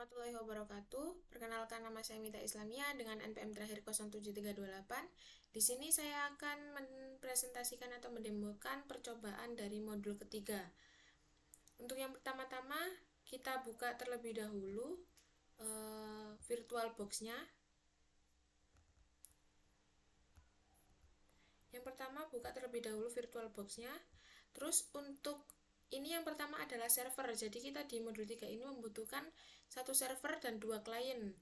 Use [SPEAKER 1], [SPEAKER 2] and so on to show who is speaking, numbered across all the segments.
[SPEAKER 1] warahmatullahi wabarakatuh. Perkenalkan, nama saya Mita Islamia dengan NPM terakhir 07328. Di sini saya akan mempresentasikan atau mendemokan percobaan dari modul ketiga. Untuk yang pertama-tama, kita buka terlebih dahulu VirtualBox-nya. Yang pertama, buka terlebih dahulu VirtualBox-nya. Terus untuk ini yang pertama adalah server. Jadi kita di modul 3 ini membutuhkan satu server dan 2 klien.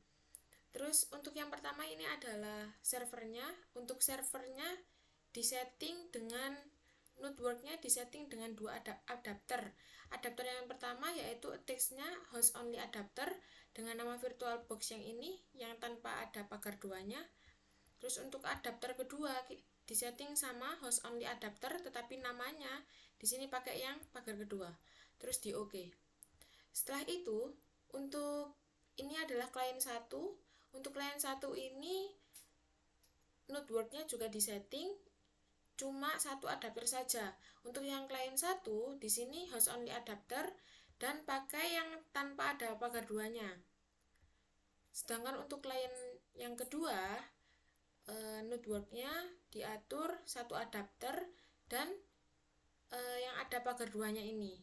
[SPEAKER 1] Terus untuk yang pertama ini adalah servernya. Untuk servernya disetting dengan networknya disetting dengan 2 adapter. Adapter yang pertama yaitu text-nya host only adapter dengan nama VirtualBox yang ini yang tanpa ada pagar 2-nya. Terus untuk adapter kedua disetting sama host only adapter tetapi namanya di sini pakai yang pagar kedua. Terus di OK. Setelah itu untuk ini adalah klien 1. Untuk klien 1 ini networknya juga disetting cuma satu adapter saja. Untuk yang klien 1 di sini host only adapter dan pakai yang tanpa ada pagar 2-nya. Sedangkan untuk klien yang kedua networknya diatur satu adapter dan yang ada pagar 2-nya ini.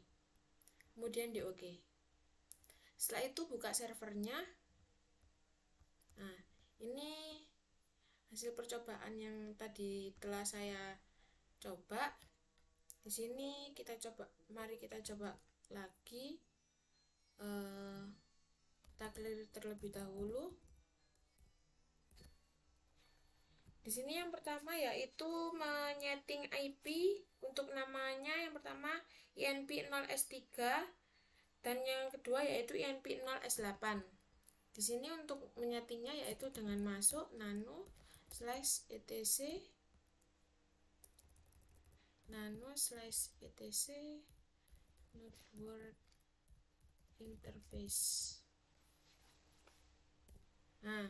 [SPEAKER 1] Kemudian di OK. Setelah itu buka servernya. Nah, ini hasil percobaan yang tadi telah saya coba. Di sini kita coba, mari kita coba lagi. Kita clear terlebih dahulu. Di sini yang pertama yaitu menyeting IP. Untuk namanya yang pertama INP0S3 dan yang kedua yaitu INP0S8. Di sini untuk menyetingnya yaitu dengan masuk nano/etc network interface. Nah,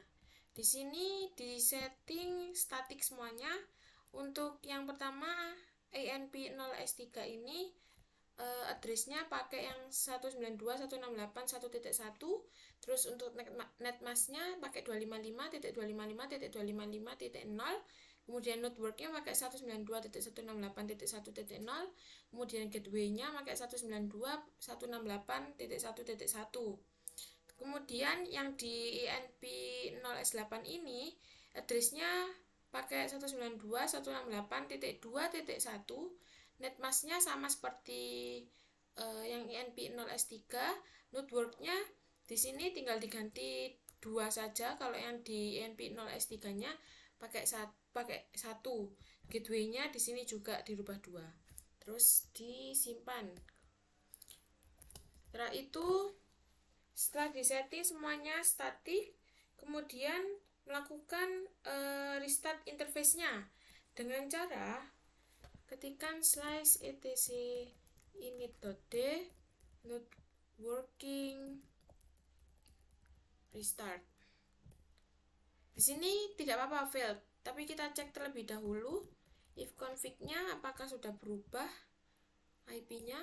[SPEAKER 1] di sini di setting statik semuanya. Untuk yang pertama INP0S3 ini addressnya pakai yang 192.168.1.1. Terus untuk netmasknya pakai 255.255.255.0. Kemudian networknya pakai 192.168.1.0. Kemudian gateway-nya pakai 192.168.1.1. Kemudian yang di INP0S8 ini addressnya pakai 192.168.2.1. Netmasknya sama seperti yang INP0S3. Networknya di sini tinggal diganti 2 saja. Kalau yang di INP0S3-nya pakai 1. Gateway-nya di sini juga dirubah 2. Terus disimpan. Setelah itu, setelah disetting semuanya statik, kemudian melakukan restart interface-nya dengan cara ketikkan /etc init.d networking restart. Di sini tidak apa-apa failed, tapi kita cek terlebih dahulu if config-nya apakah sudah berubah IP-nya.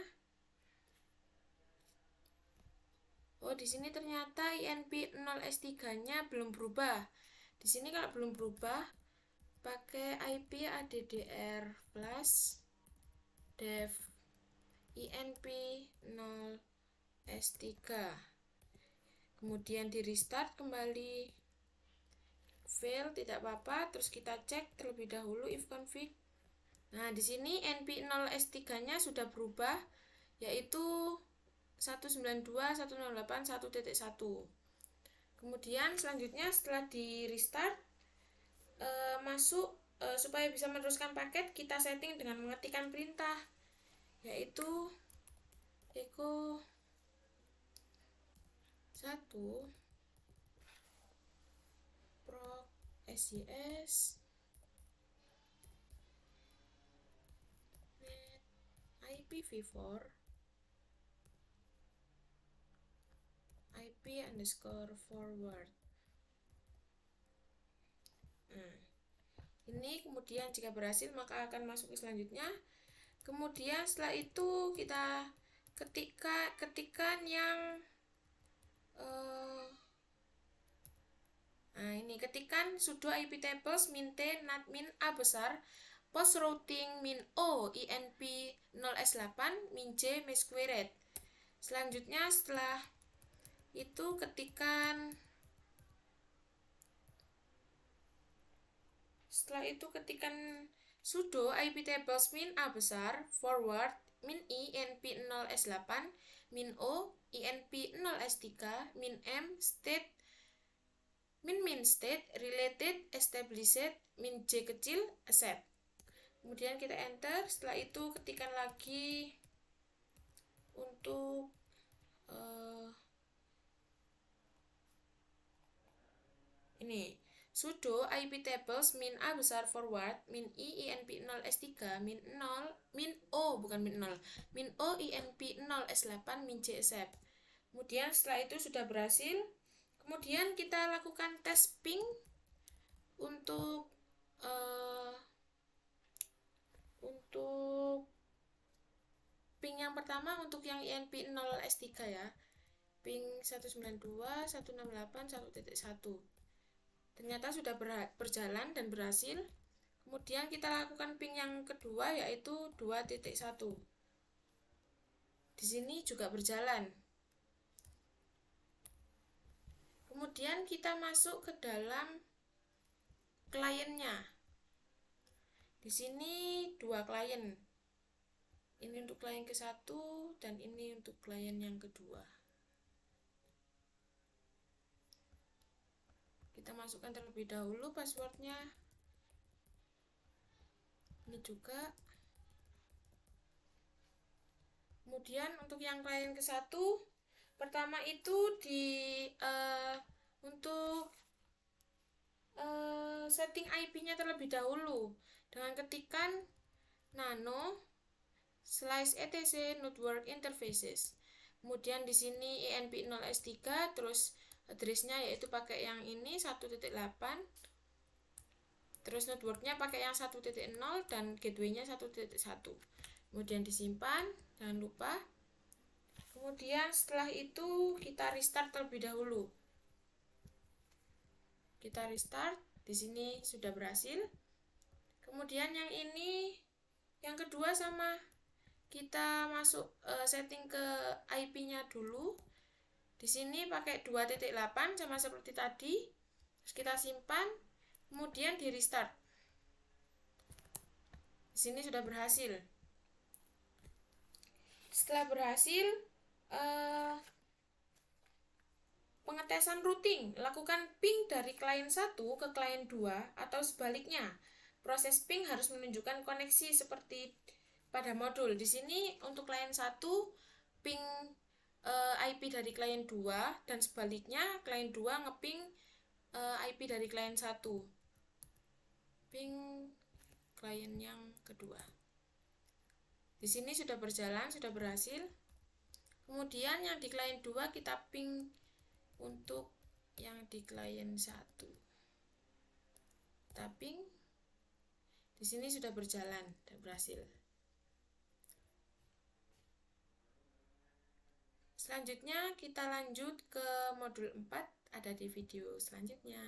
[SPEAKER 1] Oh, di sini ternyata INP0S3-nya belum berubah. Di sini kalau belum berubah, pakai IP addr flash dev INP0S3. Kemudian di restart kembali. Fail tidak apa-apa, terus kita cek terlebih dahulu if config. Nah, di sini INP0S3-nya sudah berubah yaitu 192.168.1.1. Kemudian selanjutnya setelah di restart masuk supaya bisa meneruskan paket, kita setting dengan mengetikkan perintah yaitu echo 1 proc sys net IPv4 IP_forward. Ini kemudian jika berhasil maka akan masuk ke selanjutnya. Kemudian setelah itu kita ketikkan yang Nah, ini ketikan sudo ip tables min t nat min a besar post routing min o inp 0s8 min j m squared. Selanjutnya setelah itu ketikan sudo ip tables min a besar forward min i inp 0s8 min o inp 0s3 min m state min state related established min j kecil accept. Kemudian kita enter. Setelah itu ketikan lagi untuk ini sudo ip tables min a besar forward min i inp 0s3 min 0 min o bukan min 0 min o inp 0s8 min j accept. Kemudian setelah itu sudah berhasil, kemudian kita lakukan tes ping untuk ping yang pertama untuk yang INP 0S3 ya, ping 192.168.1.1 ternyata sudah berjalan dan berhasil. Kemudian kita lakukan ping yang kedua yaitu 2.1, di sini juga berjalan. Kemudian kita masuk ke dalam kliennya. Di sini dua klien. Ini untuk klien ke-1 dan ini untuk klien yang kedua. Kita masukkan terlebih dahulu passwordnya. Ini juga. Kemudian untuk yang klien ke-1, pertama itu untuk setting IP-nya terlebih dahulu dengan ketikan nano slice etc network interfaces. Kemudian di sini INP 0S3, terus address-nya yaitu pakai yang ini 1.8. Terus networknya pakai yang 1.0 dan gateway-nya 1.1. Kemudian disimpan, jangan lupa. Kemudian setelah itu kita restart terlebih dahulu. Kita restart, di sini sudah berhasil. Kemudian yang ini, yang kedua sama, kita masuk setting ke IP-nya dulu. Di sini pakai 2.8 sama seperti tadi. Terus kita simpan, kemudian di restart. Di sini sudah berhasil. Setelah berhasil, pengetesan routing, lakukan ping dari klien 1 ke klien 2 atau sebaliknya. Proses ping harus menunjukkan koneksi seperti pada modul. Di sini untuk klien 1 ping IP dari klien 2 dan sebaliknya klien 2 ngeping IP dari klien 1. Ping klien yang kedua. Di sini sudah berjalan, sudah berhasil. Kemudian yang di klien 2 kita ping untuk yang di klien 1. Kita ping. Di sini sudah berjalan dan berhasil. Selanjutnya kita lanjut ke modul 4, ada di video selanjutnya.